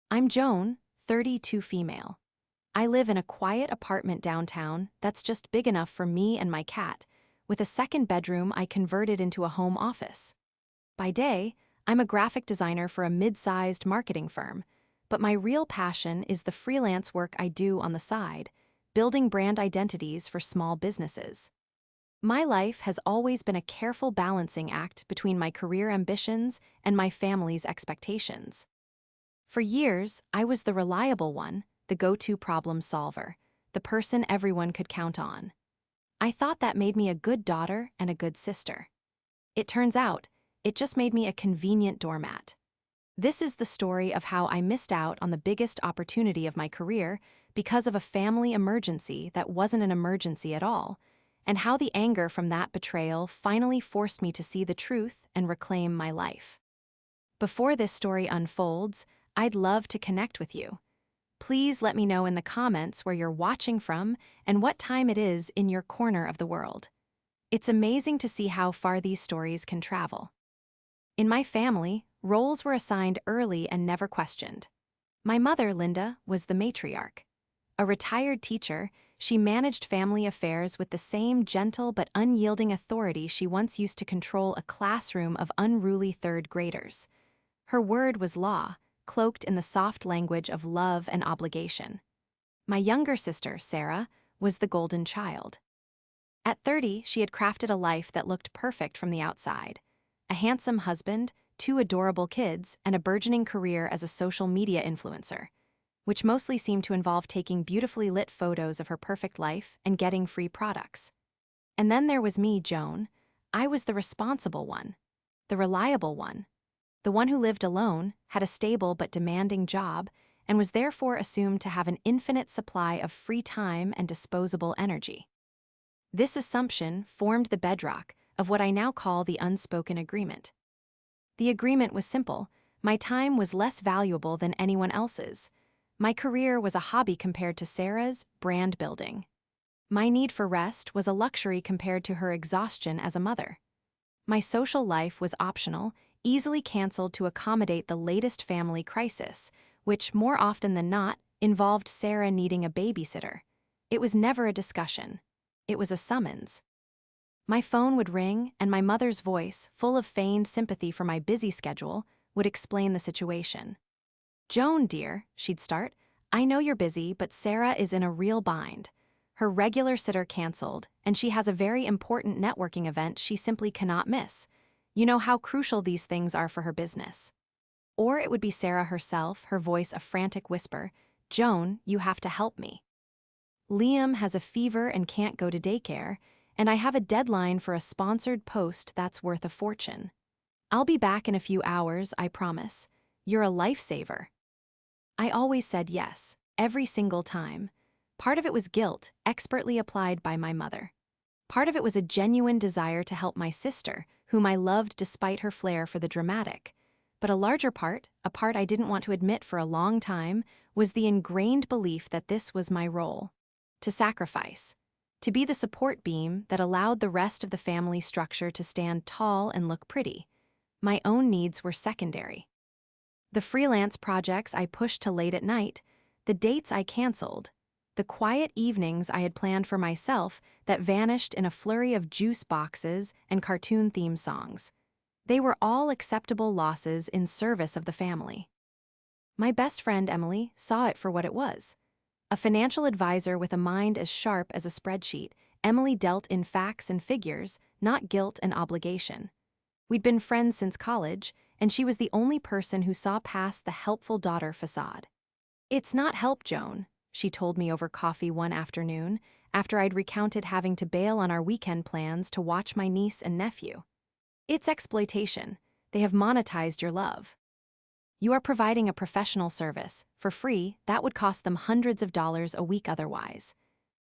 I'm Joan, 32 female. I live in a quiet apartment downtown that's just big enough for me and my cat, with a second bedroom I converted into a home office. By day, I'm a graphic designer for a mid-sized marketing firm, but my real passion is the freelance work I do on the side, building brand identities for small businesses. My life has always been a careful balancing act between my career ambitions and my family's expectations. For years, I was the reliable one, the go-to problem solver, the person everyone could count on. I thought that made me a good daughter and a good sister. It turns out, it just made me a convenient doormat. This is the story of how I missed out on the biggest opportunity of my career because of a family emergency that wasn't an emergency at all, and how the anger from that betrayal finally forced me to see the truth and reclaim my life. Before this story unfolds, I'd love to connect with you. Please let me know in the comments where you're watching from and what time it is in your corner of the world. It's amazing to see how far these stories can travel. In my family, roles were assigned early and never questioned. My mother, Linda, was the matriarch. A retired teacher, she managed family affairs with the same gentle but unyielding authority she once used to control a classroom of unruly third graders. Her word was law, cloaked in the soft language of love and obligation. My younger sister, Sarah, was the golden child. At 30, she had crafted a life that looked perfect from the outside. A handsome husband, two adorable kids, and a burgeoning career as a social media influencer, which mostly seemed to involve taking beautifully lit photos of her perfect life and getting free products. And then there was me, Joan. I was the responsible one, the reliable one, the one who lived alone, had a stable but demanding job, and was therefore assumed to have an infinite supply of free time and disposable energy. This assumption formed the bedrock of what I now call the unspoken agreement. The agreement was simple. My time was less valuable than anyone else's. My career was a hobby compared to Sarah's brand building. My need for rest was a luxury compared to her exhaustion as a mother. My social life was optional, easily canceled to accommodate the latest family crisis, which, more often than not, involved Sarah needing a babysitter. It was never a discussion. It was a summons. My phone would ring, and my mother's voice, full of feigned sympathy for my busy schedule, would explain the situation. "Joan, dear," she'd start, "I know you're busy, but Sarah is in a real bind. Her regular sitter canceled, and she has a very important networking event she simply cannot miss. You know how crucial these things are for her business." Or it would be Sarah herself, her voice a frantic whisper, "Joan, you have to help me. Liam has a fever and can't go to daycare, and I have a deadline for a sponsored post that's worth a fortune. I'll be back in a few hours, I promise. You're a lifesaver." I always said yes, every single time. Part of it was guilt, expertly applied by my mother. Part of it was a genuine desire to help my sister, whom I loved despite her flair for the dramatic. But a larger part, a part I didn't want to admit for a long time, was the ingrained belief that this was my role. To sacrifice. To be the support beam that allowed the rest of the family structure to stand tall and look pretty. My own needs were secondary. The freelance projects I pushed to late at night, the dates I canceled, the quiet evenings I had planned for myself that vanished in a flurry of juice boxes and cartoon theme songs. They were all acceptable losses in service of the family. My best friend, Emily, saw it for what it was. A financial advisor with a mind as sharp as a spreadsheet, Emily dealt in facts and figures, not guilt and obligation. We'd been friends since college, and she was the only person who saw past the helpful daughter facade. "It's not help, Joan," she told me over coffee one afternoon, after I'd recounted having to bail on our weekend plans to watch my niece and nephew. "It's exploitation. They have monetized your love. You are providing a professional service. For free, that would cost them hundreds of dollars a week otherwise.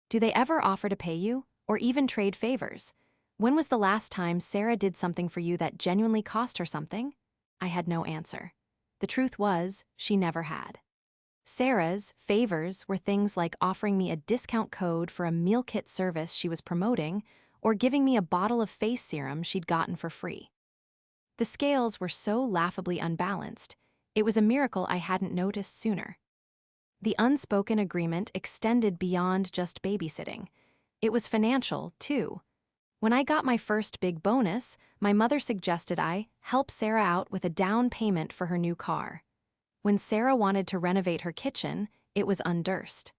Do they ever offer to pay you, or even trade favors? When was the last time Sarah did something for you that genuinely cost her something?" I had no answer. The truth was, she never had. Sarah's favors were things like offering me a discount code for a meal kit service she was promoting, or giving me a bottle of face serum she'd gotten for free. The scales were so laughably unbalanced. It was a miracle I hadn't noticed sooner. The unspoken agreement extended beyond just babysitting. It was financial, too. When I got my first big bonus, my mother suggested I help Sarah out with a down payment for her new car. When Sarah wanted to renovate her kitchen, it was underst.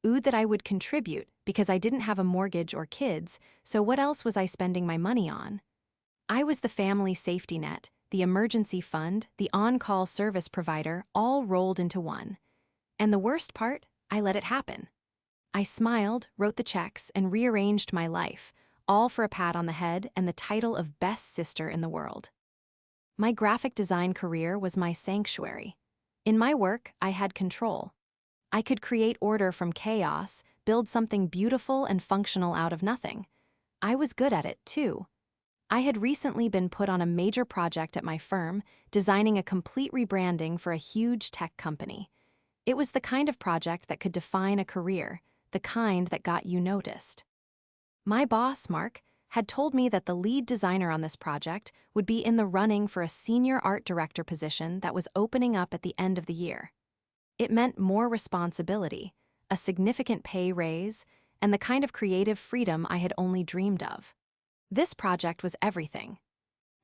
Ooh, that I would contribute because I didn't have a mortgage or kids, so what else was I spending my money on? I was the family safety net, the emergency fund, the on-call service provider, all rolled into one. And the worst part, I let it happen. I smiled, wrote the checks, and rearranged my life, all for a pat on the head and the title of best sister in the world. My graphic design career was my sanctuary. In my work, I had control. I could create order from chaos, build something beautiful and functional out of nothing. I was good at it, too. I had recently been put on a major project at my firm, designing a complete rebranding for a huge tech company. It was the kind of project that could define a career, the kind that got you noticed. My boss, Mark, had told me that the lead designer on this project would be in the running for a senior art director position that was opening up at the end of the year. It meant more responsibility, a significant pay raise, and the kind of creative freedom I had only dreamed of. This project was everything.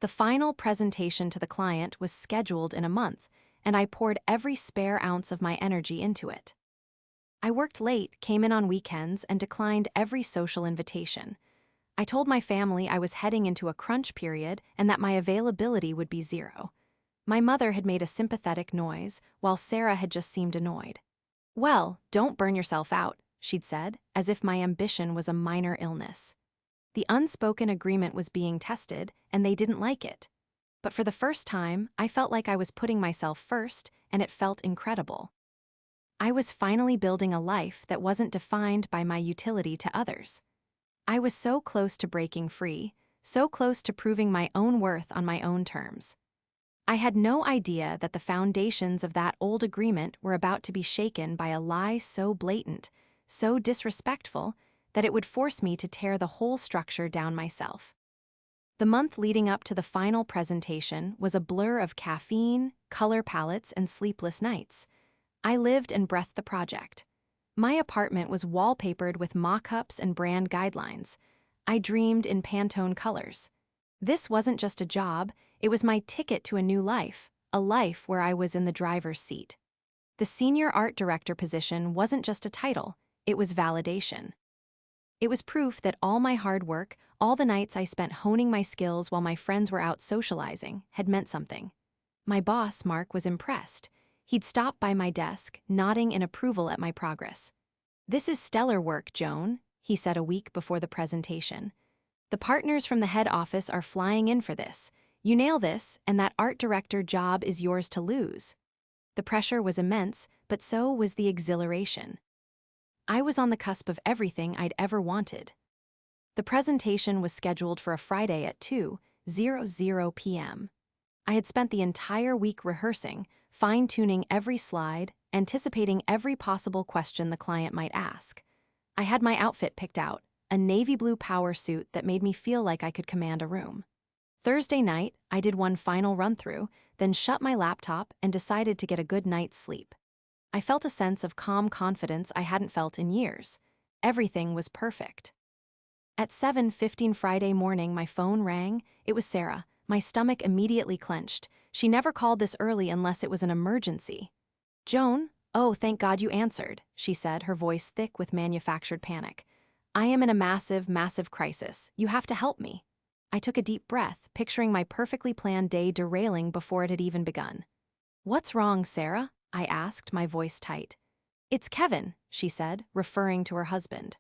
The final presentation to the client was scheduled in a month, and I poured every spare ounce of my energy into it. I worked late, came in on weekends, and declined every social invitation. I told my family I was heading into a crunch period and that my availability would be zero. My mother had made a sympathetic noise, while Sarah had just seemed annoyed. "Well, don't burn yourself out," she'd said, as if my ambition was a minor illness. The unspoken agreement was being tested, and they didn't like it. But for the first time, I felt like I was putting myself first, and it felt incredible. I was finally building a life that wasn't defined by my utility to others. I was so close to breaking free, so close to proving my own worth on my own terms. I had no idea that the foundations of that old agreement were about to be shaken by a lie so blatant, so disrespectful, that it would force me to tear the whole structure down myself. The month leading up to the final presentation was a blur of caffeine, color palettes, and sleepless nights. I lived and breathed the project. My apartment was wallpapered with mock-ups and brand guidelines. I dreamed in Pantone colors. This wasn't just a job, it was my ticket to a new life, a life where I was in the driver's seat. The senior art director position wasn't just a title, it was validation. It was proof that all my hard work, all the nights I spent honing my skills while my friends were out socializing, had meant something. My boss, Mark, was impressed. He'd stop by my desk, nodding in approval at my progress. "This is stellar work, Joan," he said a week before the presentation. "The partners from the head office are flying in for this. You nail this, and that art director job is yours to lose." The pressure was immense, but so was the exhilaration. I was on the cusp of everything I'd ever wanted. The presentation was scheduled for a Friday at 2:00 p.m. I had spent the entire week rehearsing, fine-tuning every slide, anticipating every possible question the client might ask. I had my outfit picked out, a navy blue power suit that made me feel like I could command a room. Thursday night, I did one final run-through, then shut my laptop and decided to get a good night's sleep. I felt a sense of calm confidence I hadn't felt in years. Everything was perfect. At 7:15 Friday morning, my phone rang. It was Sarah. My stomach immediately clenched. She never called this early unless it was an emergency. "Joan? Oh, thank God you answered," she said, her voice thick with manufactured panic. "I am in a massive, massive crisis. You have to help me." I took a deep breath, picturing my perfectly planned day derailing before it had even begun. "What's wrong, Sarah?" I asked, my voice tight. "It's Kevin," she said, referring to her husband.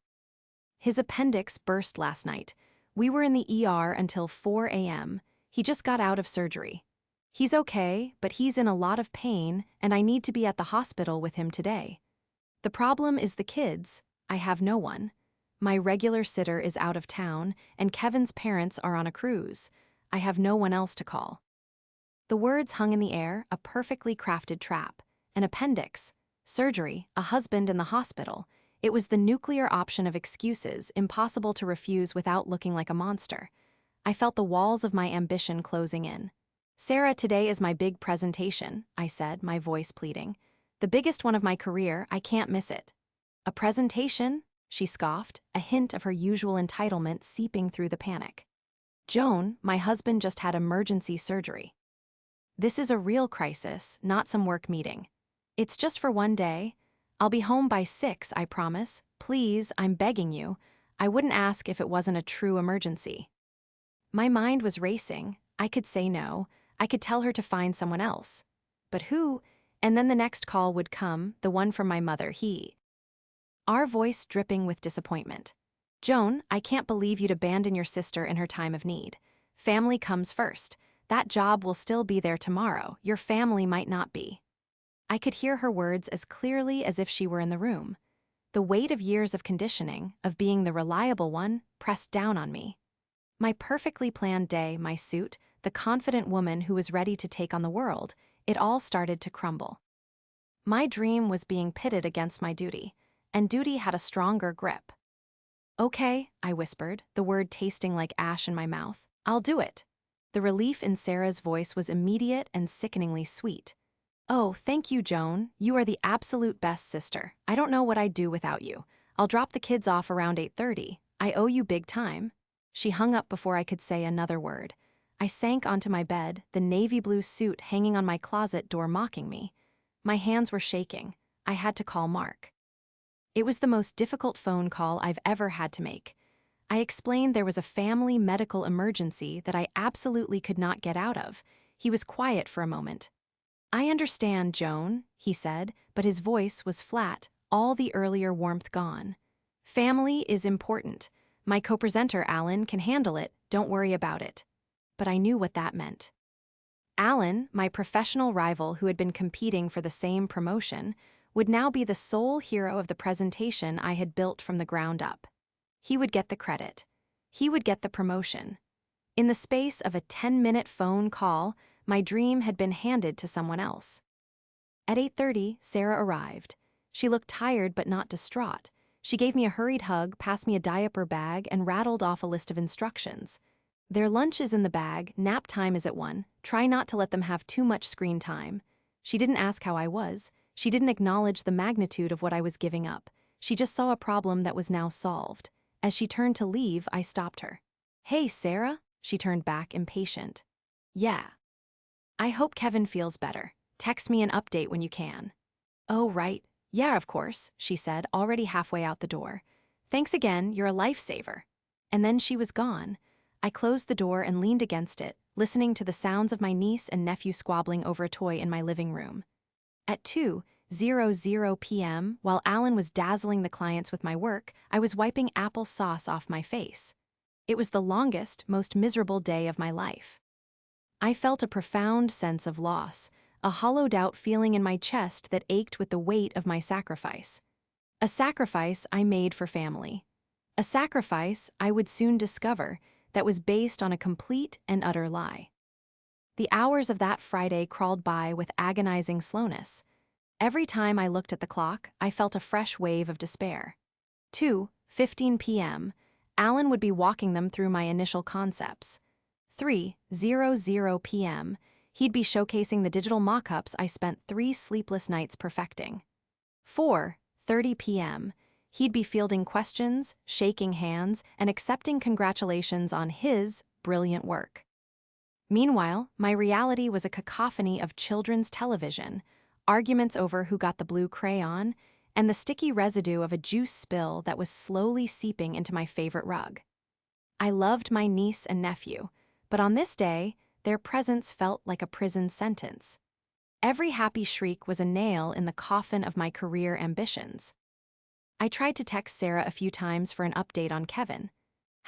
"His appendix burst last night. We were in the ER until 4 a.m. He just got out of surgery. He's okay, but he's in a lot of pain, and I need to be at the hospital with him today. The problem is the kids. I have no one. My regular sitter is out of town, and Kevin's parents are on a cruise. I have no one else to call." The words hung in the air, a perfectly crafted trap. An appendix, surgery, a husband in the hospital. It was the nuclear option of excuses, impossible to refuse without looking like a monster. I felt the walls of my ambition closing in. Sarah, today is my big presentation, I said, my voice pleading. The biggest one of my career, I can't miss it. A presentation? She scoffed, a hint of her usual entitlement seeping through the panic. Joan, my husband just had emergency surgery. This is a real crisis, not some work meeting. It's just for one day. I'll be home by 6, I promise. Please, I'm begging you. I wouldn't ask if it wasn't a true emergency. My mind was racing. I could say no. I could tell her to find someone else. But who? And then the next call would come, the one from my mother, our voice dripping with disappointment. Joan, I can't believe you'd abandon your sister in her time of need. Family comes first. That job will still be there tomorrow. Your family might not be. I could hear her words as clearly as if she were in the room. The weight of years of conditioning, of being the reliable one, pressed down on me. My perfectly planned day, my suit, the confident woman who was ready to take on the world, it all started to crumble. My dream was being pitted against my duty, and duty had a stronger grip. Okay, I whispered, the word tasting like ash in my mouth. I'll do it. The relief in Sarah's voice was immediate and sickeningly sweet. Oh, thank you, Joan. You are the absolute best sister. I don't know what I'd do without you. I'll drop the kids off around 8:30. I owe you big time. She hung up before I could say another word. I sank onto my bed, the navy blue suit hanging on my closet door mocking me. My hands were shaking. I had to call Mark. It was the most difficult phone call I've ever had to make. I explained there was a family medical emergency that I absolutely could not get out of. He was quiet for a moment. I understand, Joan, he said, but his voice was flat, all the earlier warmth gone. Family is important. My co-presenter, Alan, can handle it. Don't worry about it. But I knew what that meant. Alan, my professional rival who had been competing for the same promotion, would now be the sole hero of the presentation I had built from the ground up. He would get the credit. He would get the promotion. In the space of a 10-minute phone call, my dream had been handed to someone else. At 8:30, Sarah arrived. She looked tired but not distraught. She gave me a hurried hug, passed me a diaper bag, and rattled off a list of instructions. Their lunch is in the bag, nap time is at 1, try not to let them have too much screen time. She didn't ask how I was. She didn't acknowledge the magnitude of what I was giving up. She just saw a problem that was now solved. As she turned to leave, I stopped her. Hey, Sarah? She turned back, impatient. Yeah. I hope Kevin feels better. Text me an update when you can. Oh, right. Yeah, of course, she said, already halfway out the door. Thanks again, you're a lifesaver. And then she was gone. I closed the door and leaned against it, listening to the sounds of my niece and nephew squabbling over a toy in my living room. At 2:00 p.m., while Alan was dazzling the clients with my work, I was wiping apple sauce off my face. It was the longest, most miserable day of my life. I felt a profound sense of loss, a hollowed-out feeling in my chest that ached with the weight of my sacrifice. A sacrifice I made for family. A sacrifice I would soon discover that was based on a complete and utter lie. The hours of that Friday crawled by with agonizing slowness. Every time I looked at the clock, I felt a fresh wave of despair. 2:15 p.m., Alan would be walking them through my initial concepts. 3:00 p.m., he'd be showcasing the digital mock-ups I spent 3 sleepless nights perfecting. 4:30 p.m., he'd be fielding questions, shaking hands, and accepting congratulations on his brilliant work. Meanwhile, my reality was a cacophony of children's television, arguments over who got the blue crayon, and the sticky residue of a juice spill that was slowly seeping into my favorite rug. I loved my niece and nephew, but on this day, their presence felt like a prison sentence. Every happy shriek was a nail in the coffin of my career ambitions. I tried to text Sarah a few times for an update on Kevin.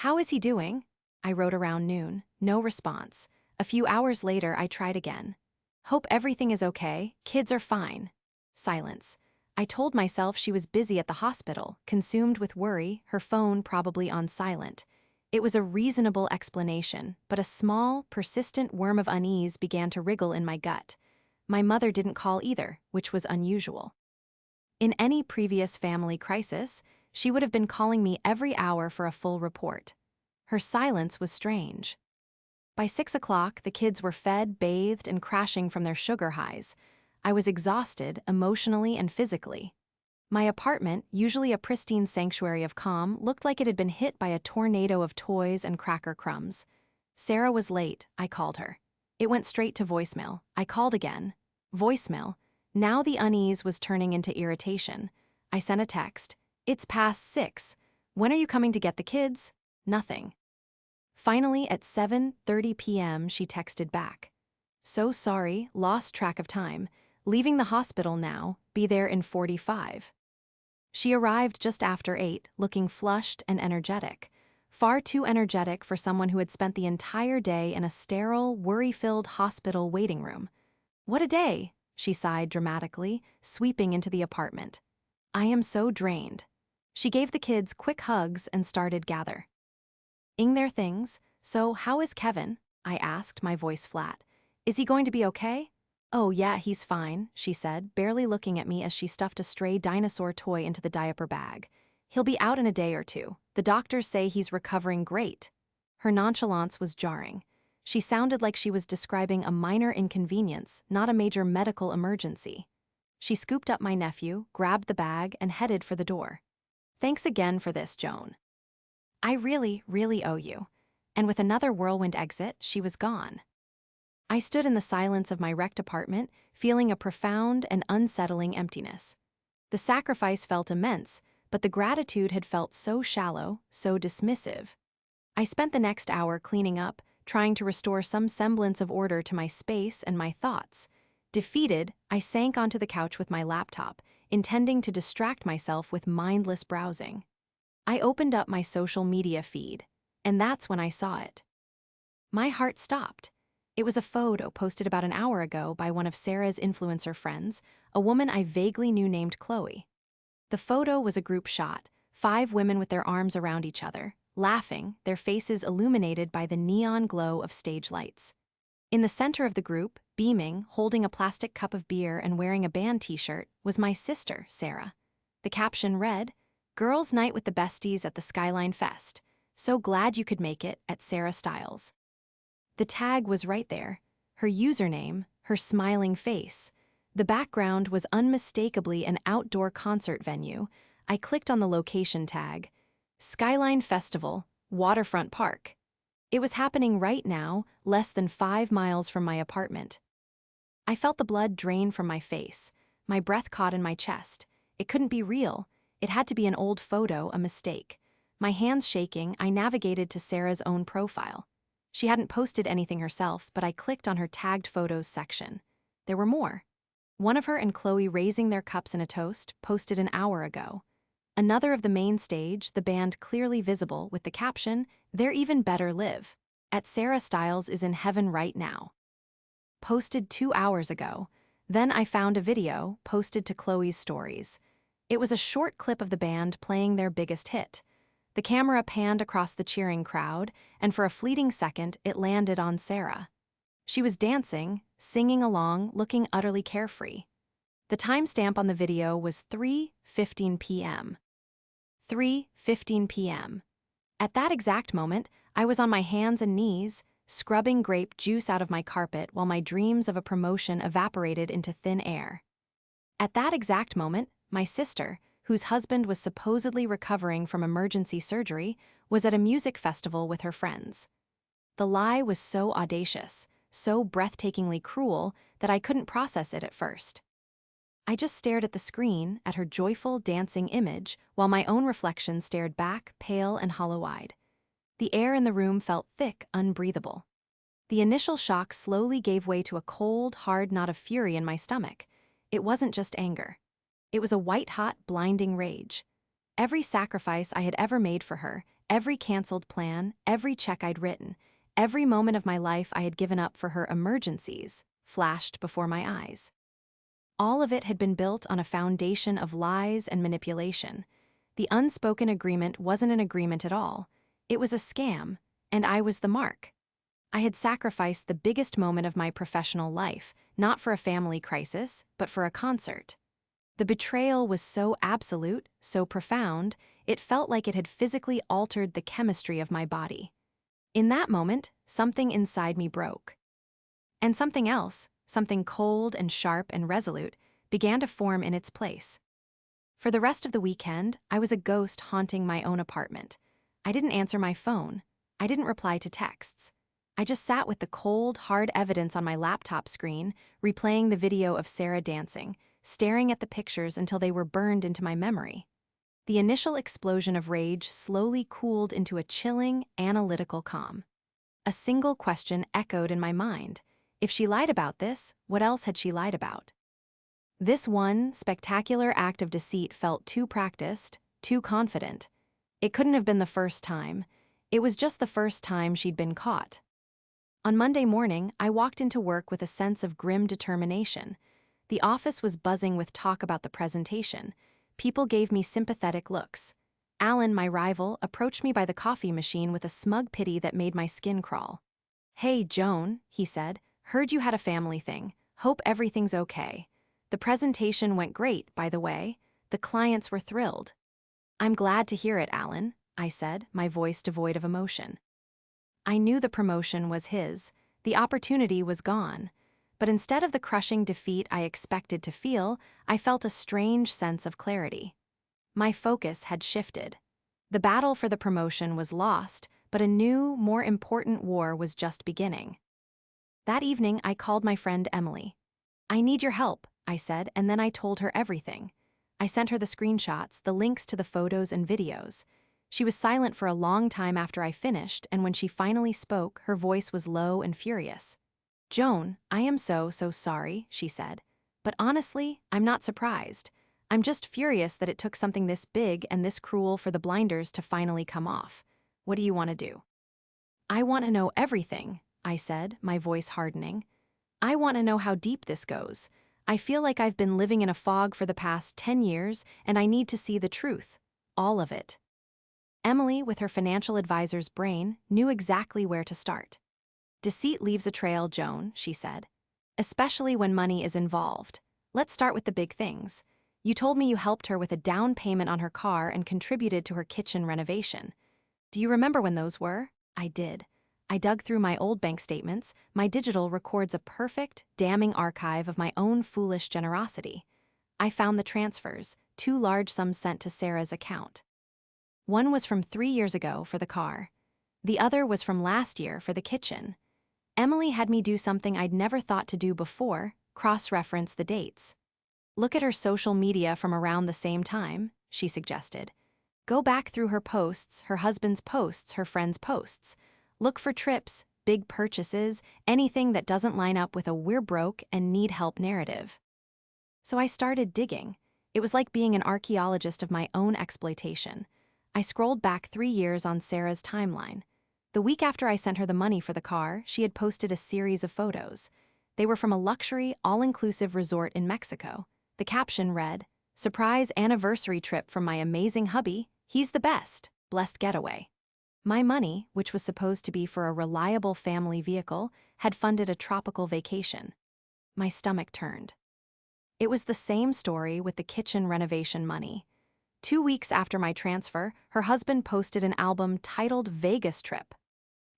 How is he doing? I wrote around noon. No response. A few hours later, I tried again. Hope everything is okay. Kids are fine. Silence. I told myself she was busy at the hospital, consumed with worry, her phone probably on silent. It was a reasonable explanation, but a small, persistent worm of unease began to wriggle in my gut. My mother didn't call either, which was unusual. In any previous family crisis, she would have been calling me every hour for a full report. Her silence was strange. By 6 o'clock, the kids were fed, bathed, and crashing from their sugar highs. I was exhausted, emotionally and physically. My apartment, usually a pristine sanctuary of calm, looked like it had been hit by a tornado of toys and cracker crumbs. Sarah was late, I called her. It went straight to voicemail. I called again. Voicemail. Now the unease was turning into irritation. I sent a text. It's past 6. When are you coming to get the kids? Nothing. Finally, at 7:30 p.m., she texted back. So sorry, lost track of time. Leaving the hospital now, be there in 45. She arrived just after 8, looking flushed and energetic. Far too energetic for someone who had spent the entire day in a sterile, worry-filled hospital waiting room. What a day, she sighed dramatically, sweeping into the apartment. I am so drained. She gave the kids quick hugs and started gathering their things. So, how is Kevin? I asked, my voice flat. Is he going to be okay? Oh yeah, he's fine, she said, barely looking at me as she stuffed a stray dinosaur toy into the diaper bag. He'll be out in a day or two. The doctors say he's recovering great. Her nonchalance was jarring. She sounded like she was describing a minor inconvenience, not a major medical emergency. She scooped up my nephew, grabbed the bag, and headed for the door. Thanks again for this, Joan. I really, really owe you. And with another whirlwind exit, she was gone. I stood in the silence of my wrecked apartment, feeling a profound and unsettling emptiness. The sacrifice felt immense, but the gratitude had felt so shallow, so dismissive. I spent the next hour cleaning up, trying to restore some semblance of order to my space and my thoughts. Defeated, I sank onto the couch with my laptop, intending to distract myself with mindless browsing. I opened up my social media feed, and that's when I saw it. My heart stopped. It was a photo posted about an hour ago by one of Sarah's influencer friends, a woman I vaguely knew named Chloe. The photo was a group shot, 5 women with their arms around each other, laughing, their faces illuminated by the neon glow of stage lights. In the center of the group, beaming, holding a plastic cup of beer and wearing a band t-shirt, was my sister, Sarah. The caption read, "Girls' Night with the Besties at the Skyline Fest. So glad you could make it at Sarah Styles." The tag was right there, her username, her smiling face. The background was unmistakably an outdoor concert venue. I clicked on the location tag. Skyline Festival, Waterfront Park. It was happening right now, less than 5 miles from my apartment. I felt the blood drain from my face. My breath caught in my chest. It couldn't be real. It had to be an old photo, a mistake. My hands shaking, I navigated to Sarah's own profile. She hadn't posted anything herself, but I clicked on her tagged photos section. There were more. One of her and Chloe raising their cups in a toast, posted an hour ago. Another of the main stage, the band clearly visible, with the caption, "They're even better live. At Sarah Styles is in heaven right now." Posted 2 hours ago. Then I found a video, posted to Chloe's stories. It was a short clip of the band playing their biggest hit. The camera panned across the cheering crowd, and for a fleeting second, it landed on Sarah. She was dancing, singing along, looking utterly carefree. The timestamp on the video was 3:15 p.m. 3:15 p.m. At that exact moment, I was on my hands and knees, scrubbing grape juice out of my carpet while my dreams of a promotion evaporated into thin air. At that exact moment, my sister, whose husband was supposedly recovering from emergency surgery, was at a music festival with her friends. The lie was so audacious, so breathtakingly cruel, that I couldn't process it at first. I just stared at the screen, at her joyful, dancing image, while my own reflection stared back, pale and hollow-eyed. The air in the room felt thick, unbreathable. The initial shock slowly gave way to a cold, hard knot of fury in my stomach. It wasn't just anger. It was a white-hot, blinding rage. Every sacrifice I had ever made for her, every canceled plan, every check I'd written, every moment of my life I had given up for her emergencies, flashed before my eyes. All of it had been built on a foundation of lies and manipulation. The unspoken agreement wasn't an agreement at all. It was a scam, and I was the mark. I had sacrificed the biggest moment of my professional life, not for a family crisis, but for a concert. The betrayal was so absolute, so profound, it felt like it had physically altered the chemistry of my body. In that moment, something inside me broke. And something else, something cold and sharp and resolute, began to form in its place. For the rest of the weekend, I was a ghost haunting my own apartment. I didn't answer my phone. I didn't reply to texts. I just sat with the cold, hard evidence on my laptop screen, replaying the video of Sarah dancing, staring at the pictures until they were burned into my memory. The initial explosion of rage slowly cooled into a chilling, analytical calm. A single question echoed in my mind. If she lied about this, what else had she lied about? This one spectacular act of deceit felt too practiced, too confident. It couldn't have been the first time. It was just the first time she'd been caught. On Monday morning, I walked into work with a sense of grim determination. The office was buzzing with talk about the presentation. People gave me sympathetic looks. Alan, my rival, approached me by the coffee machine with a smug pity that made my skin crawl. "Hey, Joan," he said, "heard you had a family thing. Hope everything's okay. The presentation went great, by the way. The clients were thrilled." "I'm glad to hear it, Alan," I said, my voice devoid of emotion. I knew the promotion was his. The opportunity was gone. But instead of the crushing defeat I expected to feel, I felt a strange sense of clarity. My focus had shifted. The battle for the promotion was lost, but a new, more important war was just beginning. That evening, I called my friend Emily. "I need your help," I said, and then I told her everything. I sent her the screenshots, the links to the photos and videos. She was silent for a long time after I finished, and when she finally spoke, her voice was low and furious. "Joan, I am so sorry," she said. "But honestly, I'm not surprised. I'm just furious that it took something this big and this cruel for the blinders to finally come off. What do you want to do?" "I want to know everything," I said, my voice hardening. "I want to know how deep this goes. I feel like I've been living in a fog for the past 10 years, and I need to see the truth. All of it." Emily, with her financial advisor's brain, knew exactly where to start. "Deceit leaves a trail, Joan," she said. "Especially when money is involved. Let's start with the big things. You told me you helped her with a down payment on her car and contributed to her kitchen renovation. Do you remember when those were?" I did. I dug through my old bank statements. My digital records a perfect, damning archive of my own foolish generosity. I found the transfers, 2 large sums sent to Sarah's account. One was from 3 years ago for the car. The other was from last year for the kitchen. Emily had me do something I'd never thought to do before, cross-reference the dates. "Look at her social media from around the same time," she suggested. "Go back through her posts, her husband's posts, her friends' posts. Look for trips, big purchases, anything that doesn't line up with a 'we're broke and need help' narrative." So I started digging. It was like being an archaeologist of my own exploitation. I scrolled back 3 years on Sarah's timeline. The week after I sent her the money for the car, she had posted a series of photos. They were from a luxury, all-inclusive resort in Mexico. The caption read, "Surprise anniversary trip from my amazing hubby. He's the best. Blessed getaway." My money, which was supposed to be for a reliable family vehicle, had funded a tropical vacation. My stomach turned. It was the same story with the kitchen renovation money. 2 weeks after my transfer, her husband posted an album titled Vegas Trip.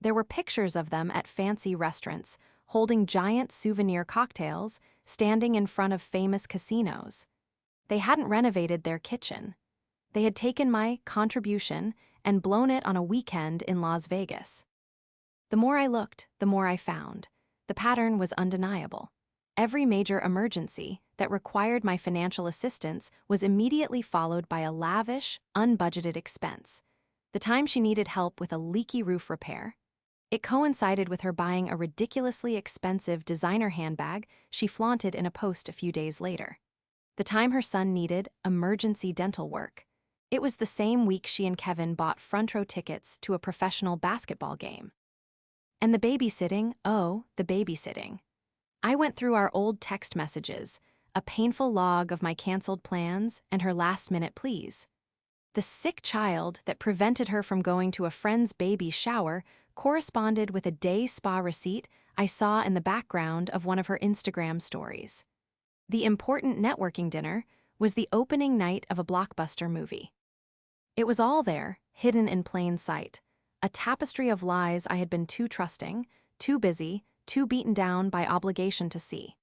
There were pictures of them at fancy restaurants, holding giant souvenir cocktails, standing in front of famous casinos. They hadn't renovated their kitchen. They had taken my contribution and blown it on a weekend in Las Vegas. The more I looked, the more I found. The pattern was undeniable. Every major emergency that required my financial assistance was immediately followed by a lavish, unbudgeted expense. The time she needed help with a leaky roof repair. It coincided with her buying a ridiculously expensive designer handbag she flaunted in a post a few days later. The time her son needed emergency dental work. It was the same week she and Kevin bought front-row tickets to a professional basketball game. And the babysitting, oh, the babysitting. I went through our old text messages, a painful log of my canceled plans and her last-minute pleas. The sick child that prevented her from going to a friend's baby shower corresponded with a day spa receipt I saw in the background of one of her Instagram stories. The important networking dinner was the opening night of a blockbuster movie. It was all there, hidden in plain sight. a tapestry of lies I had been too trusting, too busy, too beaten down by obligation to see.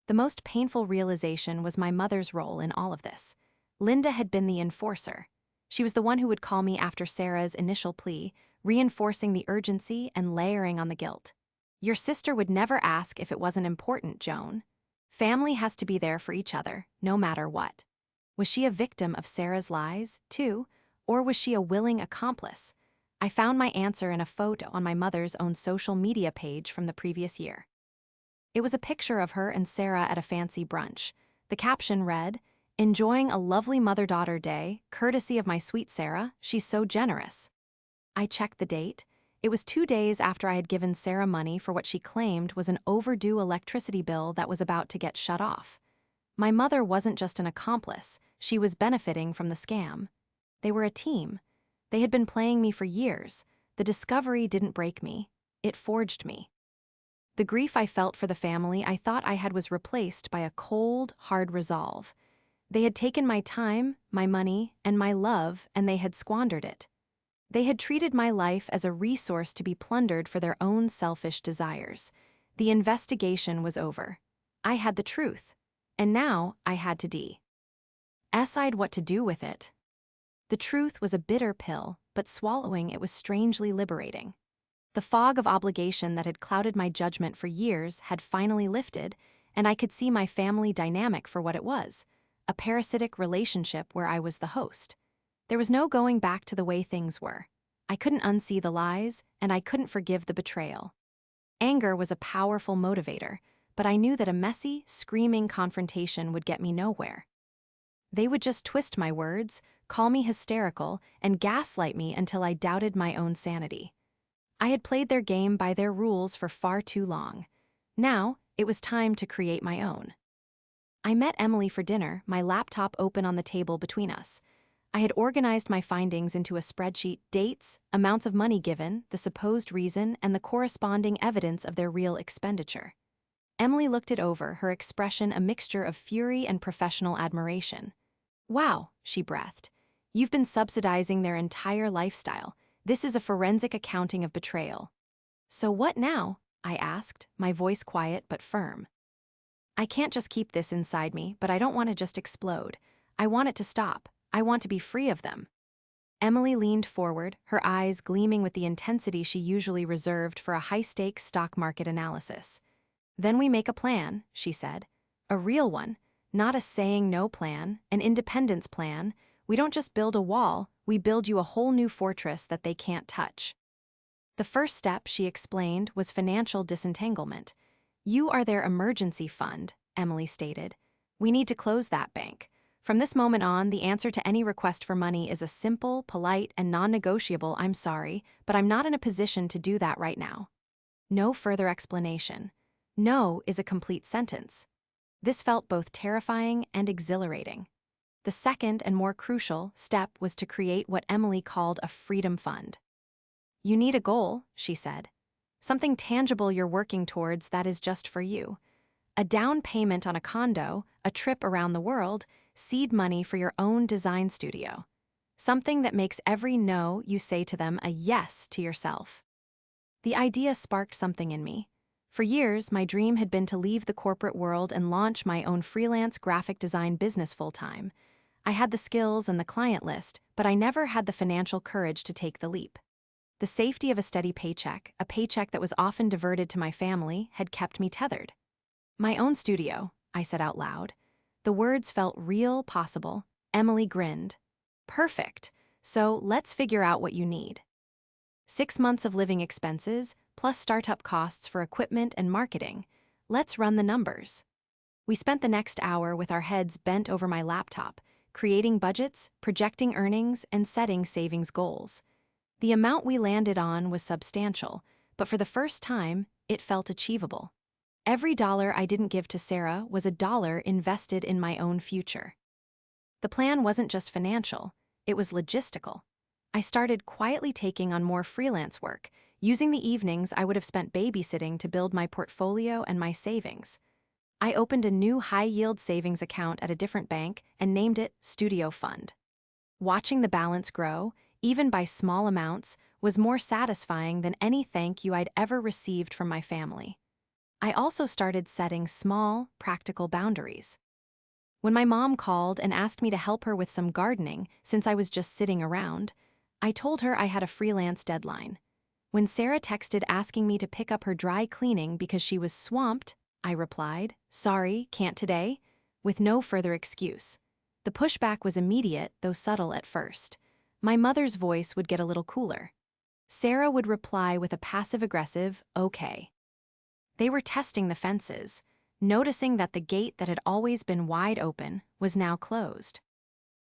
The most painful realization was my mother's role in all of this. Linda had been the enforcer. She was the one who would call me after Sarah's initial plea, reinforcing the urgency and layering on the guilt. Your sister would never ask if it wasn't important, Joan. Family has to be there for each other, no matter what. Was she a victim of Sarah's lies, too, or was she a willing accomplice? I found my answer in a photo on my mother's own social media page from the previous year. It was a picture of her and Sarah at a fancy brunch. The caption read, "Enjoying a lovely mother-daughter day, courtesy of my sweet Sarah, she's so generous." I checked the date. It was 2 days after I had given Sarah money for what she claimed was an overdue electricity bill that was about to get shut off. My mother wasn't just an accomplice, she was benefiting from the scam. They were a team. They had been playing me for years. The discovery didn't break me, it forged me. The grief I felt for the family I thought I had was replaced by a cold, hard resolve. They had taken my time, my money, and my love, and they had squandered it. They had treated my life as a resource to be plundered for their own selfish desires. The investigation was over. I had the truth, and now I had to decide what to do with it. The truth was a bitter pill, but swallowing it was strangely liberating. The fog of obligation that had clouded my judgment for years had finally lifted, and I could see my family dynamic for what it was, a parasitic relationship where I was the host. There was no going back to the way things were. I couldn't unsee the lies, and I couldn't forgive the betrayal. Anger was a powerful motivator, but I knew that a messy, screaming confrontation would get me nowhere. They would just twist my words, call me hysterical, and gaslight me until I doubted my own sanity. I had played their game by their rules for far too long. Now, it was time to create my own. I met Emily for dinner, my laptop open on the table between us. I had organized my findings into a spreadsheet: dates, amounts of money given, the supposed reason, and the corresponding evidence of their real expenditure. Emily looked it over, her expression a mixture of fury and professional admiration. "Wow," she breathed. "You've been subsidizing their entire lifestyle. This is a forensic accounting of betrayal." "So what now?" I asked, my voice quiet but firm. "I can't just keep this inside me, but I don't want to just explode. I want it to stop. I want to be free of them." Emily leaned forward, her eyes gleaming with the intensity she usually reserved for a high-stakes stock market analysis. "Then we make a plan," she said. "A real one, not a saying no plan, an independence plan. We don't just build a wall, we build you a whole new fortress that they can't touch." The first step, she explained, was financial disentanglement. "You are their emergency fund," Emily stated. "We need to close that bank. From this moment on, the answer to any request for money is a simple, polite, and non-negotiable 'I'm sorry, but I'm not in a position to do that right now.' No further explanation. No is a complete sentence." This felt both terrifying and exhilarating. The second and more crucial step was to create what Emily called a freedom fund. "You need a goal," she said. "Something tangible you're working towards that is just for you. A down payment on a condo, a trip around the world, seed money for your own design studio. Something that makes every no you say to them a yes to yourself." The idea sparked something in me. For years, my dream had been to leave the corporate world and launch my own freelance graphic design business full-time. I had the skills and the client list, but I never had the financial courage to take the leap. The safety of a steady paycheck, a paycheck that was often diverted to my family, had kept me tethered. "My own studio," I said out loud. The words felt real, possible. Emily grinned. "Perfect. So let's figure out what you need." 6 months of living expenses, plus startup costs for equipment and marketing. Let's run the numbers. We spent the next hour with our heads bent over my laptop, creating budgets, projecting earnings, and setting savings goals. The amount we landed on was substantial, but for the first time, it felt achievable. Every dollar I didn't give to Sarah was a dollar invested in my own future. The plan wasn't just financial, it was logistical. I started quietly taking on more freelance work, using the evenings I would have spent babysitting to build my portfolio and my savings. I opened a new high-yield savings account at a different bank and named it Studio Fund. Watching the balance grow, even by small amounts, was more satisfying than any thank you I'd ever received from my family. I also started setting small, practical boundaries. When my mom called and asked me to help her with some gardening since I was just sitting around, I told her I had a freelance deadline. When Sarah texted asking me to pick up her dry cleaning because she was swamped, I replied, "Sorry, can't today," with no further excuse. The pushback was immediate, though subtle at first. My mother's voice would get a little cooler. Sarah would reply with a passive-aggressive, "Okay." They were testing the fences, noticing that the gate that had always been wide open was now closed.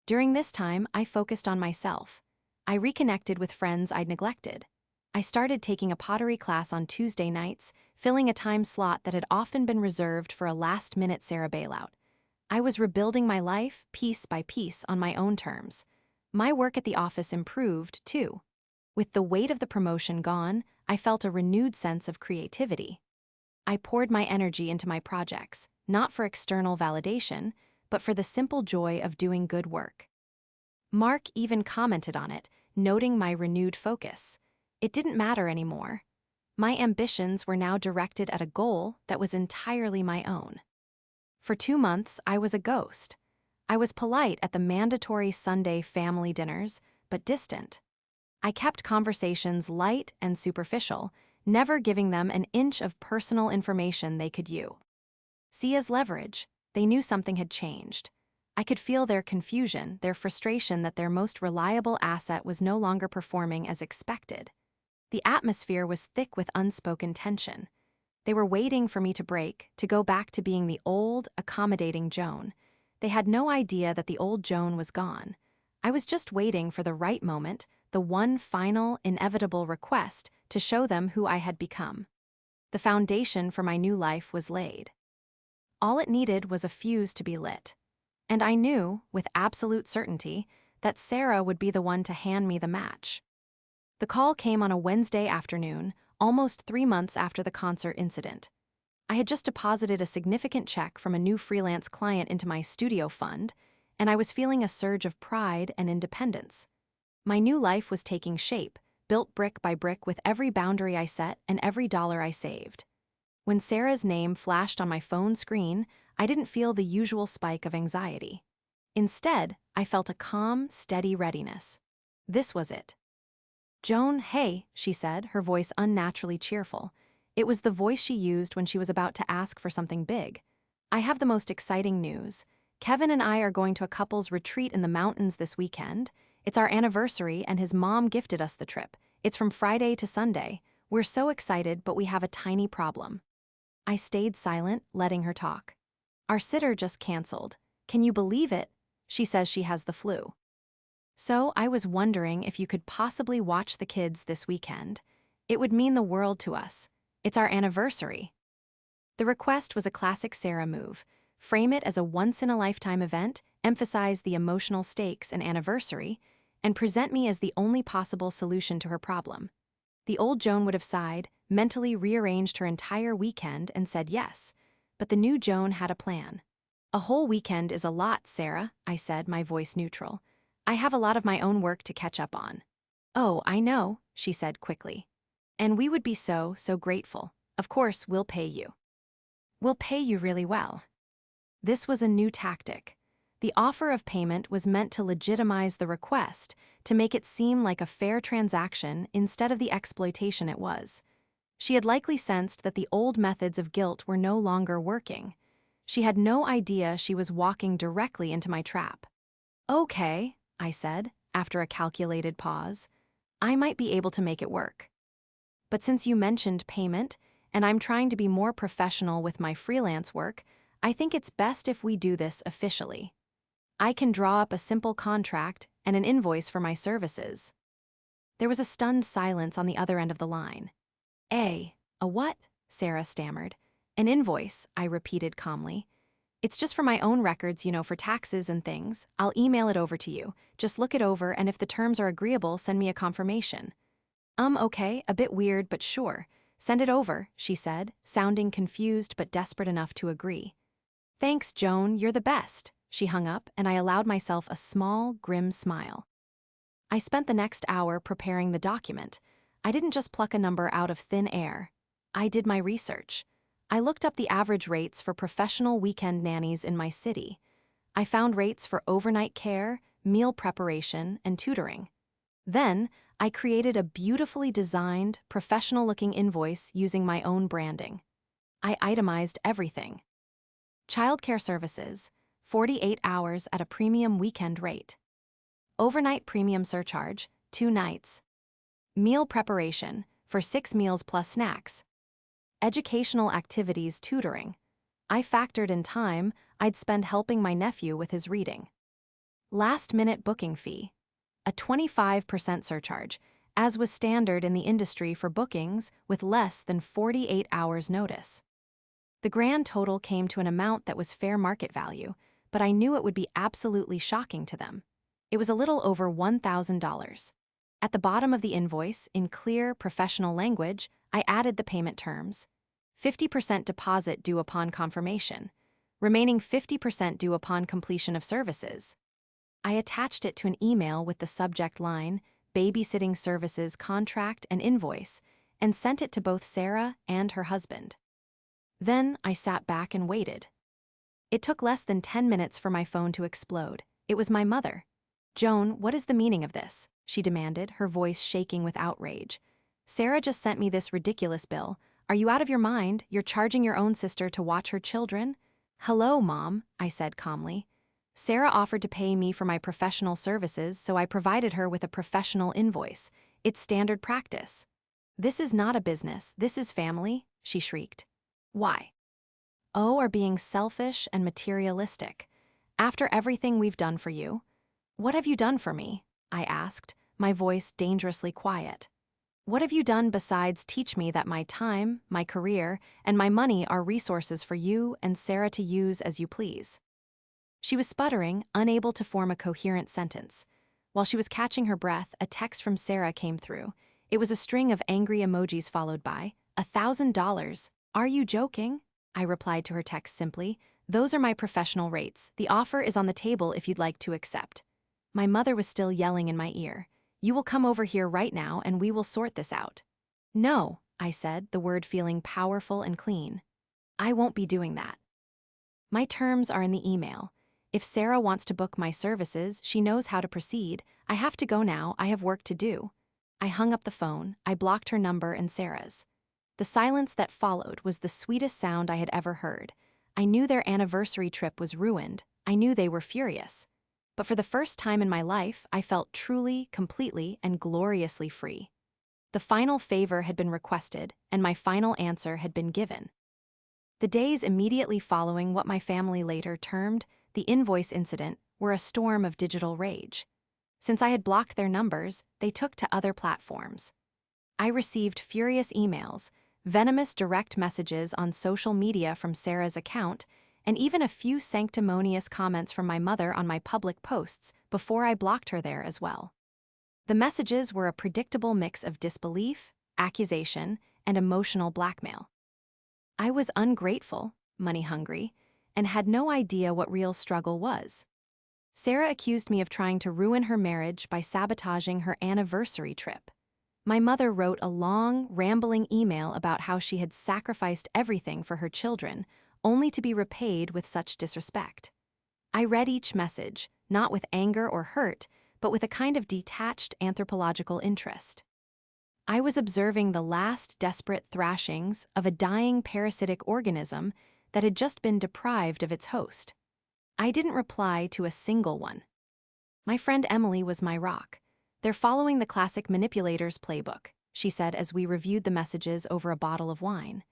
During this time, I focused on myself. I reconnected with friends I'd neglected. I started taking a pottery class on Tuesday nights, filling a time slot that had often been reserved for a last-minute Sarah bailout. I was rebuilding my life, piece by piece, on my own terms. My work at the office improved, too. With the weight of the promotion gone, I felt a renewed sense of creativity. I poured my energy into my projects, not for external validation, but for the simple joy of doing good work. Mark even commented on it, noting my renewed focus. It didn't matter anymore. My ambitions were now directed at a goal that was entirely my own. For 2 months, I was a ghost. I was polite at the mandatory Sunday family dinners, but distant. I kept conversations light and superficial, never giving them an inch of personal information they could use. See as leverage, they knew something had changed. I could feel their confusion, their frustration that their most reliable asset was no longer performing as expected. The atmosphere was thick with unspoken tension. They were waiting for me to break, to go back to being the old, accommodating Joan. They had no idea that the old Joan was gone. I was just waiting for the right moment, the one final, inevitable request to show them who I had become. The foundation for my new life was laid. All it needed was a fuse to be lit. And I knew, with absolute certainty, that Sarah would be the one to hand me the match. The call came on a Wednesday afternoon, almost 3 months after the concert incident. I had just deposited a significant check from a new freelance client into my studio fund, and I was feeling a surge of pride and independence. My new life was taking shape, built brick by brick with every boundary I set and every dollar I saved. When Sarah's name flashed on my phone screen, I didn't feel the usual spike of anxiety. Instead, I felt a calm, steady readiness. This was it. "Joan, hey," she said, her voice unnaturally cheerful. It was the voice she used when she was about to ask for something big. "I have the most exciting news. Kevin and I are going to a couple's retreat in the mountains this weekend. It's our anniversary and his mom gifted us the trip. It's from Friday to Sunday. We're so excited, but we have a tiny problem." I stayed silent, letting her talk. "Our sitter just canceled. Can you believe it? She says she has the flu. So I was wondering if you could possibly watch the kids this weekend. It would mean the world to us. It's our anniversary." The request was a classic Sarah move. Frame it as a once-in-a-lifetime event, emphasize the emotional stakes and anniversary, and present me as the only possible solution to her problem. The old Joan would have sighed, mentally rearranged her entire weekend, and said yes. But the new Joan had a plan. "A whole weekend is a lot, Sarah," I said, my voice neutral. "I have a lot of my own work to catch up on." "Oh, I know," she said quickly. "And we would be so grateful. Of course, we'll pay you. We'll pay you really well." This was a new tactic. The offer of payment was meant to legitimize the request, to make it seem like a fair transaction instead of the exploitation it was. She had likely sensed that the old methods of guilt were no longer working. She had no idea she was walking directly into my trap. "Okay," I said, after a calculated pause. "I might be able to make it work. But since you mentioned payment, and I'm trying to be more professional with my freelance work, I think it's best if we do this officially. I can draw up a simple contract and an invoice for my services." There was a stunned silence on the other end of the line. A what?" Sarah stammered. "An invoice," I repeated calmly. "It's just for my own records, for taxes and things. I'll email it over to you. Just look it over, and if the terms are agreeable, send me a confirmation." Okay, a bit weird, but sure. Send it over," she said, sounding confused but desperate enough to agree. "Thanks, Joan, you're the best." She hung up, and I allowed myself a small, grim smile. I spent the next hour preparing the document. I didn't just pluck a number out of thin air. I did my research. I looked up the average rates for professional weekend nannies in my city. I found rates for overnight care, meal preparation, and tutoring. Then, I created a beautifully designed, professional-looking invoice using my own branding. I itemized everything. Childcare services, 48 hours at a premium weekend rate. Overnight premium surcharge, 2 nights. Meal preparation, for 6 meals plus snacks. Educational activities tutoring. I factored in time I'd spend helping my nephew with his reading. Last-minute booking fee. A 25% surcharge, as was standard in the industry for bookings with less than 48 hours notice. The grand total came to an amount that was fair market value, but I knew it would be absolutely shocking to them. It was a little over $1,000. At the bottom of the invoice, in clear, professional language, I added the payment terms. 50% deposit due upon confirmation. Remaining 50% due upon completion of services. I attached it to an email with the subject line, Babysitting Services Contract and Invoice, and sent it to both Sarah and her husband. Then I sat back and waited. It took less than 10 minutes for my phone to explode. It was my mother. "Joan, what is the meaning of this?" she demanded, her voice shaking with outrage. "Sarah just sent me this ridiculous bill. Are you out of your mind? You're charging your own sister to watch her children?" "Hello, Mom," I said calmly. "Sarah offered to pay me for my professional services, so I provided her with a professional invoice. It's standard practice." "This is not a business, this is family," she shrieked. "Why?" "Oh, are being selfish and materialistic. After everything we've done for you." "What have you done for me?" I asked, my voice dangerously quiet. "What have you done besides teach me that my time, my career, and my money are resources for you and Sarah to use as you please?" She was sputtering, unable to form a coherent sentence. While she was catching her breath, a text from Sarah came through. It was a string of angry emojis followed by, $1,000. "Are you joking?" I replied to her text simply. "Those are my professional rates. The offer is on the table if you'd like to accept." My mother was still yelling in my ear. "You will come over here right now and we will sort this out." "No," I said, the word feeling powerful and clean. "I won't be doing that. My terms are in the email. If Sarah wants to book my services, she knows how to proceed. I have to go now, I have work to do." I hung up the phone. I blocked her number and Sarah's. The silence that followed was the sweetest sound I had ever heard. I knew their anniversary trip was ruined. I knew they were furious. But for the first time in my life, I felt truly, completely, and gloriously free. The final favor had been requested, and my final answer had been given. The days immediately following what my family later termed the invoice incident were a storm of digital rage. Since I had blocked their numbers, they took to other platforms. I received furious emails, venomous direct messages on social media from Sarah's account, and even a few sanctimonious comments from my mother on my public posts before I blocked her there as well. The messages were a predictable mix of disbelief, accusation, and emotional blackmail. I was ungrateful, money-hungry, and had no idea what real struggle was. Sarah accused me of trying to ruin her marriage by sabotaging her anniversary trip. My mother wrote a long, rambling email about how she had sacrificed everything for her children, only to be repaid with such disrespect. I read each message, not with anger or hurt, but with a kind of detached anthropological interest. I was observing the last desperate thrashings of a dying parasitic organism that had just been deprived of its host. I didn't reply to a single one. My friend Emily was my rock. "They're following the classic manipulator's playbook," she said as we reviewed the messages over a bottle of wine.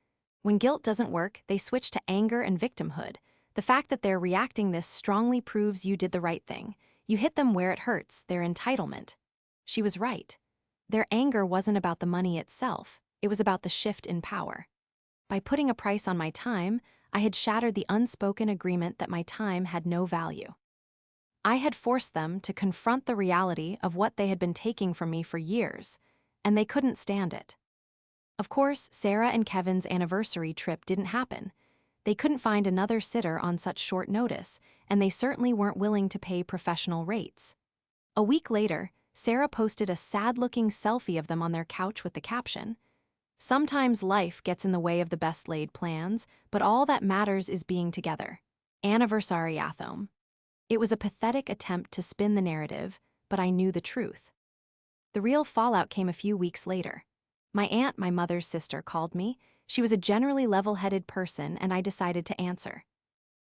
"When guilt doesn't work, they switch to anger and victimhood. The fact that they're reacting this strongly proves you did the right thing. You hit them where it hurts, their entitlement." She was right. Their anger wasn't about the money itself, it was about the shift in power. By putting a price on my time, I had shattered the unspoken agreement that my time had no value. I had forced them to confront the reality of what they had been taking from me for years, and they couldn't stand it. Of course, Sarah and Kevin's anniversary trip didn't happen. They couldn't find another sitter on such short notice, and they certainly weren't willing to pay professional rates. A week later, Sarah posted a sad-looking selfie of them on their couch with the caption, "Sometimes life gets in the way of the best-laid plans, but all that matters is being together. Anniversary Athom." It was a pathetic attempt to spin the narrative, but I knew the truth. The real fallout came a few weeks later. My aunt, my mother's sister, called me. She was a generally level-headed person, and I decided to answer.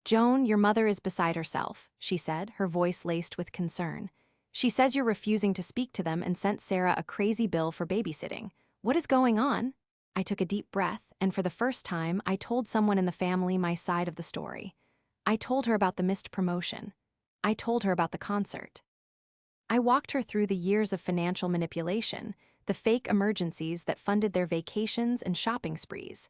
"Joan, your mother is beside herself," she said, her voice laced with concern. "She says you're refusing to speak to them and sent Sarah a crazy bill for babysitting. What is going on?" I took a deep breath, and for the first time, I told someone in the family my side of the story. I told her about the missed promotion. I told her about the concert. I walked her through the years of financial manipulation, the fake emergencies that funded their vacations and shopping sprees.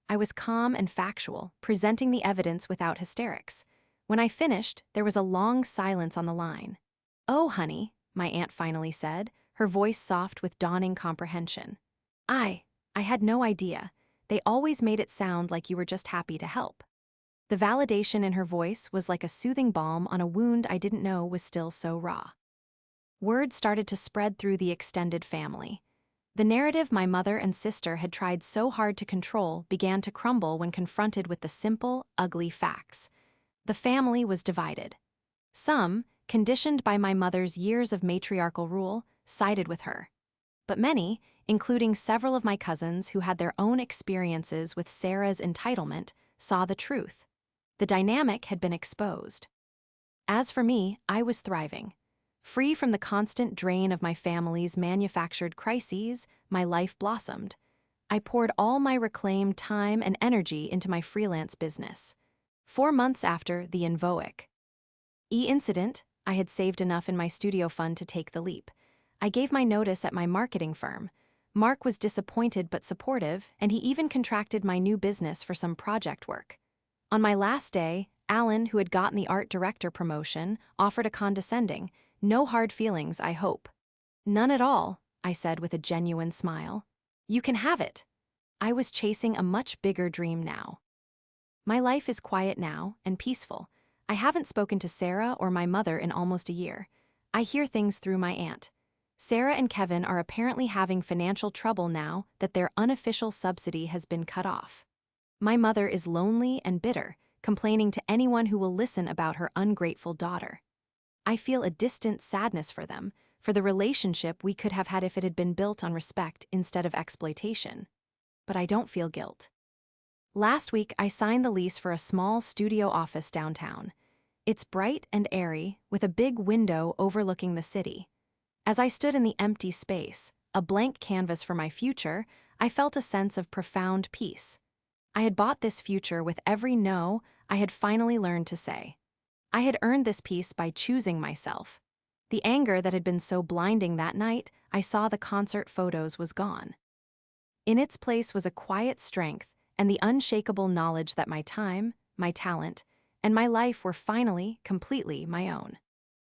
I was calm and factual, presenting the evidence without hysterics. When I finished, there was a long silence on the line. "Oh, honey," my aunt finally said, her voice soft with dawning comprehension. I had no idea. They always made it sound like you were just happy to help." The validation in her voice was like a soothing balm on a wound I didn't know was still so raw. Word started to spread through the extended family. The narrative my mother and sister had tried so hard to control began to crumble when confronted with the simple, ugly facts. The family was divided. Some, conditioned by my mother's years of matriarchal rule, sided with her. But many, including several of my cousins who had their own experiences with Sarah's entitlement, saw the truth. The dynamic had been exposed. As for me, I was thriving. Free from the constant drain of my family's manufactured crises, my life blossomed. I poured all my reclaimed time and energy into my freelance business. 4 months after the Invoic incident, I had saved enough in my studio fund to take the leap. I gave my notice at my marketing firm. Mark was disappointed but supportive, and he even contracted my new business for some project work. On my last day, Alan, who had gotten the art director promotion, offered a condescending, "No hard feelings, I hope." "None at all," I said with a genuine smile. "You can have it." I was chasing a much bigger dream now. My life is quiet now and peaceful. I haven't spoken to Sarah or my mother in almost a year. I hear things through my aunt. Sarah and Kevin are apparently having financial trouble now that their unofficial subsidy has been cut off. My mother is lonely and bitter, complaining to anyone who will listen about her ungrateful daughter. I feel a distant sadness for them, for the relationship we could have had if it had been built on respect instead of exploitation. But I don't feel guilt. Last week, I signed the lease for a small studio office downtown. It's bright and airy, with a big window overlooking the city. As I stood in the empty space, a blank canvas for my future, I felt a sense of profound peace. I had bought this future with every no I had finally learned to say. I had earned this peace by choosing myself. The anger that had been so blinding that night I saw the concert photos was gone. In its place was a quiet strength and the unshakable knowledge that my time, my talent, and my life were finally, completely my own.